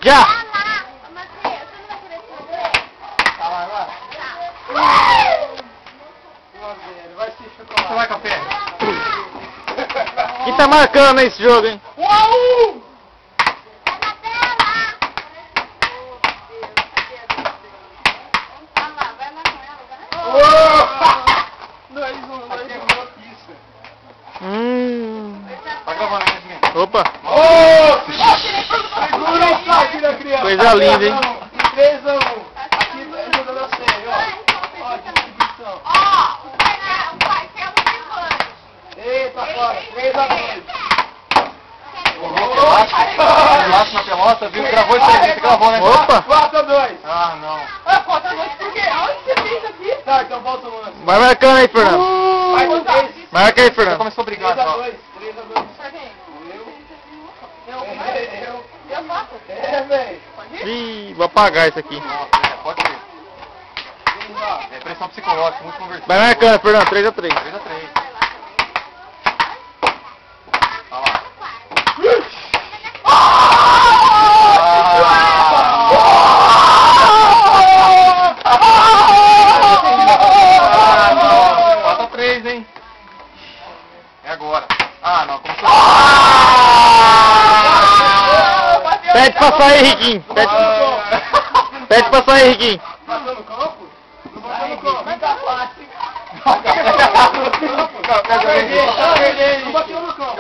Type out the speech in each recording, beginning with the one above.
Já! Você vai, Café? Quem tá marcando esse jogo, hein? Tá gravando aí, seguinte. Opa! Segura o saque da criança. Coisa linda, hein? 3 a 1. Aqui tá jogando a sério, ó. Ó, que exibição. Eita, fora. 3 a 2. Relaxa na pelota, viu? Gravou isso aí, você gravou, né? Opa! 4 a 2. Ah, não. Tá, então volta o lance. Vai marcando aí, Fernando. Vai com 3. Marca aí, Você Fernando. começou a brigar, 3 a ó. 2. 3 a 2. É, velho. Ih, vou apagar isso aqui. Pode ser. É pressão psicológica, muito conversível. Vai marcando, Fernando. 3x3. 3 a 3. Olha lá. Falta 3, hein? É agora. Ah, não. Começou. Pede pra sair, Riquinho. Pede pra sair, Riquinho. Passou no campo? Não passou no campo. Vai dar fácil. Não Não bateu no campo.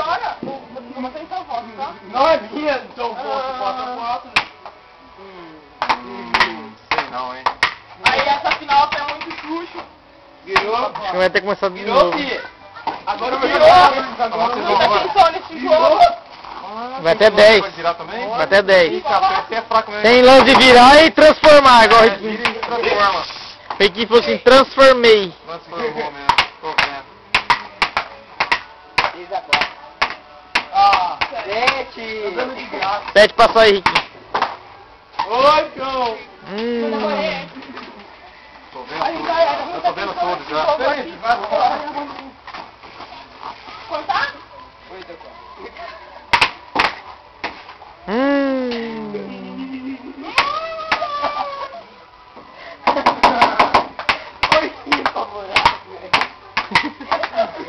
Não é minha, então volta 4 a 4. sei não, hein? Aí essa final foi muito sujo. Virou. Acho que vai ter que começar de Virou, novo. filha. Agora eu vou Virou. jogar. Muita Agora atenção nesse jogo. Vai até 10. Vai virar também? Vai até 10. Ih, Café, você é fraco mesmo. Tem lance de virar e transformar, igual o Vira Riquinho. e transforma. O Riquinho falou assim, transformei. Transformou mesmo. Tô vendo. 6 a 4. Ah, 7. Tô dando de graça. Pede pra sair, Riquinho. 8. Tô vendo tudo. Eu tô vendo tudo já. Contar? 8 a 4.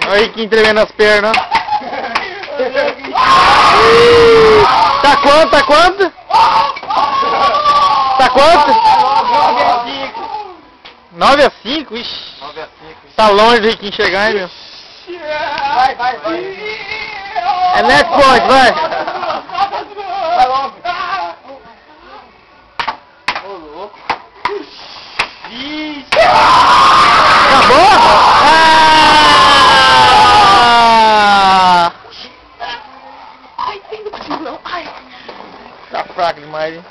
Olha o Riquinho tremendo as pernas. Tá quanto? Tá quanto? Tá quanto? 9x5? Ixi. 9 a 5. Tá longe do Riquinho chegar, hein, meu? Vai, vai, vai. É net point, vai. Vai logo. Ô, louco. Ixi. Acabou? Ah! Ai, tem não. Ai. Tá fraco demais, hein?